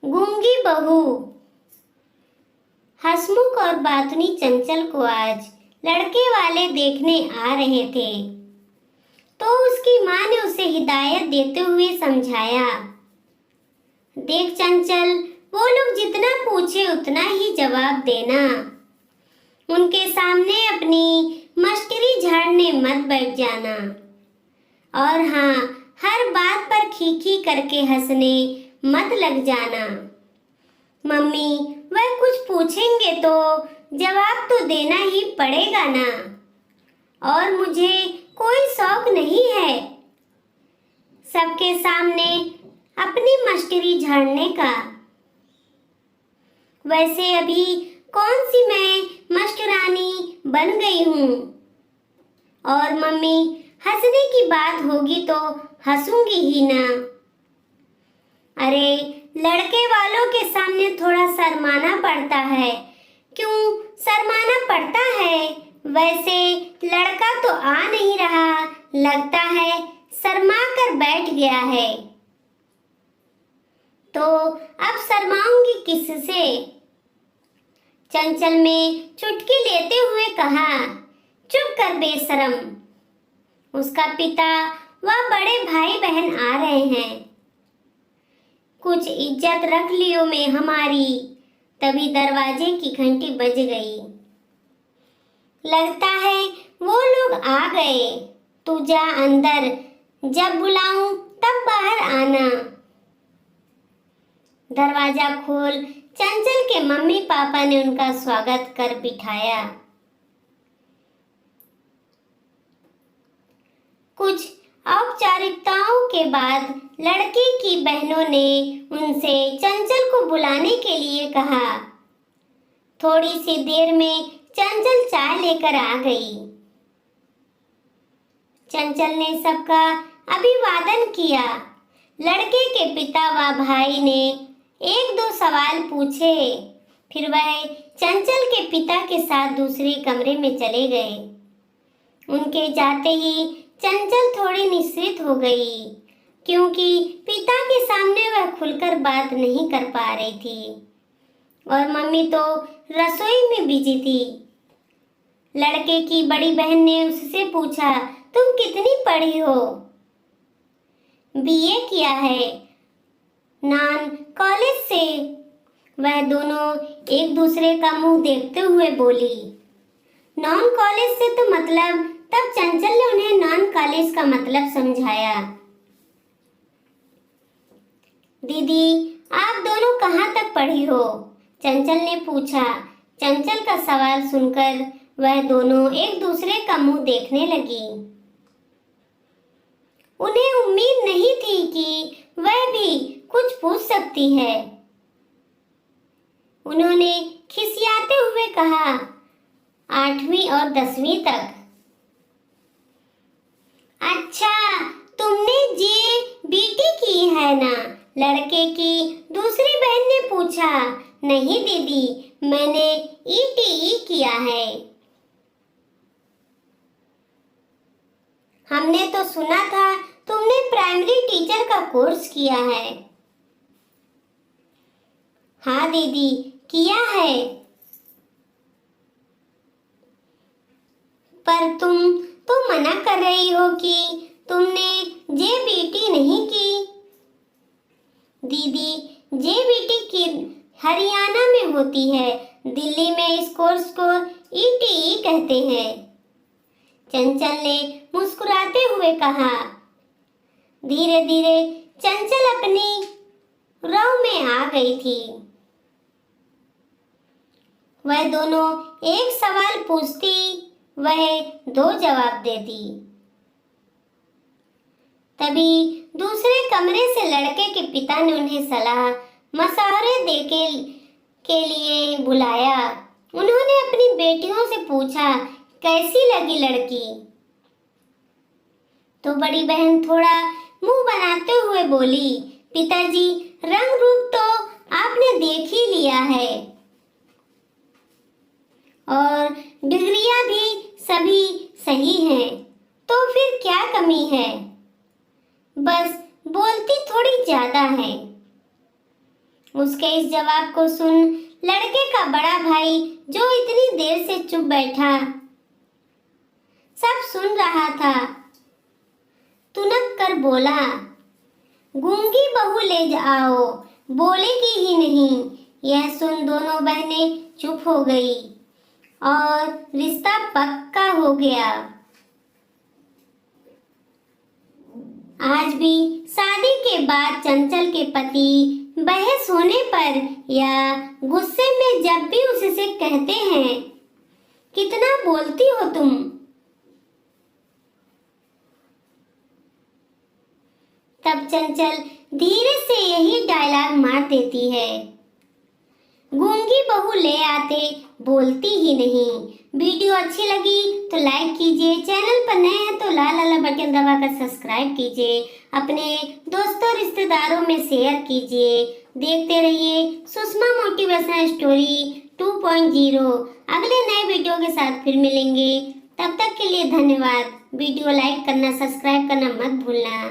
गूंगी बहू। हंसमुख और बातुनी चंचल को आज लड़के वाले देखने आ रहे थे, तो उसकी माँ ने उसे हिदायत देते हुए समझाया, देख चंचल, वो लोग जितना पूछे उतना ही जवाब देना। उनके सामने अपनी मस्करी झाड़ने मत बैठ जाना। और हाँ, हर बात पर खी करके हंसने मत लग जाना। मम्मी, वह कुछ पूछेंगे तो जवाब तो देना ही पड़ेगा ना। और मुझे कोई शौक नहीं है सबके सामने अपनी मस्करी झाड़ने का। वैसे अभी कौन सी मैं मस्करानी बन गई हूँ। और मम्मी, हंसने की बात होगी तो हंसूंगी ही ना। अरे, लड़के वालों के सामने थोड़ा शर्माना पड़ता है। क्यों शर्माना पड़ता है? वैसे लड़का तो आ नहीं रहा, लगता है शर्मा कर बैठ गया है। तो अब शर्माऊंगी किससे? चंचल ने चुटकी लेते हुए कहा, चुप कर बेशरम। उसका पिता व बड़े भाई बहन आ रहे हैं। कुछ इज्जत रख लियो में हमारी। तभी दरवाजे की घंटी बज गई। लगता है वो लोग आ गए। तू जा अंदर, जब बुलाऊं तब बाहर आना। दरवाजा खोल चंचल के मम्मी पापा ने उनका स्वागत कर बिठाया। कुछ औपचारिकताओं के बाद लड़के की बहनों ने उनसे चंचल को बुलाने के लिए कहा। थोड़ी सी देर में चंचल चाय लेकर आ गई। चंचल ने सबका अभिवादन किया। लड़के के पिता व भाई ने एक दो सवाल पूछे। फिर वह चंचल के पिता के साथ दूसरे कमरे में चले गए। उनके जाते ही चंचल थोड़ी निश्चित हो गई, क्योंकि पिता के सामने वह खुलकर बात नहीं कर पा रही थी और मम्मी तो रसोई में बिजी थी। लड़के की बड़ी बहन ने उससे पूछा, तुम कितनी पढ़ी हो? बीए किया है, नान कॉलेज से। वह दोनों एक दूसरे का मुंह देखते हुए बोली। नॉन कॉलेज से तो मतलब? तब चंचल ने उन्हें नॉन कॉलेज का मतलब समझाया। दीदी, आप दोनों कहाँ तक पढ़ी हो? चंचल ने पूछा। चंचल का सवाल सुनकर वह दोनों एक दूसरे का मुंह देखने लगी। उन्हें उम्मीद नहीं थी कि वह भी कुछ पूछ सकती है। उन्होंने खिसियाते हुए कहा, 8वीं और 10वीं तक। अच्छा, तुमने बीटी की है ना? लड़के की दूसरी बहन ने पूछा। नहीं दीदी, मैंने ईटीई किया है। हमने तो सुना था तुमने प्राइमरी टीचर का कोर्स किया है। हाँ दीदी, किया है। पर तुम तो मना कर रही हो कि तुमने जेबीटी नहीं की। दीदी, जेबीटी की हरियाणा में होती है, दिल्ली में इस कोर्स को ईटीई कहते हैं। चंचल ने मुस्कुराते हुए कहा। धीरे धीरे चंचल अपनी राह में आ गई थी। वह दोनों एक सवाल पूछती, वह 2 जवाब देती। तभी दूसरे कमरे से लड़के के पिता ने उन्हें सलाह मशवरे देने के लिए बुलाया। उन्होंने अपनी बेटियों से पूछा, कैसी लगी लड़की? तो बड़ी बहन थोड़ा मुंह बनाते हुए बोली, पिताजी, रंग रूप तो आपने देख ही लिया है और डिग्रियां भी सभी सही हैं, तो फिर क्या कमी है? बस बोलती थोड़ी ज्यादा है। उसके इस जवाब को सुन लड़के का बड़ा भाई, जो इतनी देर से चुप बैठा सब सुन रहा था, तुनक कर बोला, गूंगी बहू ले आओ, बोलेगी ही नहीं। यह सुन दोनों बहनें चुप हो गई और रिश्ता पक्का हो गया। आज भी शादी के बाद चंचल के पति बहस होने पर या गुस्से में जब भी उससे कहते हैं, कितना बोलती हो तुम, तब चंचल धीरे से यही डायलॉग मार देती है, गूंगी बहू ले आते, बोलती ही नहीं। वीडियो अच्छी लगी तो लाइक कीजिए, चैनल पर नए हैं तो लाल वाला बटन दबाकर सब्सक्राइब कीजिए, अपने दोस्तों रिश्तेदारों में शेयर कीजिए। देखते रहिए सुषमा मोटिवेशनल स्टोरी 2.0। अगले नए वीडियो के साथ फिर मिलेंगे, तब तक के लिए धन्यवाद। वीडियो लाइक करना, सब्सक्राइब करना मत भूलना।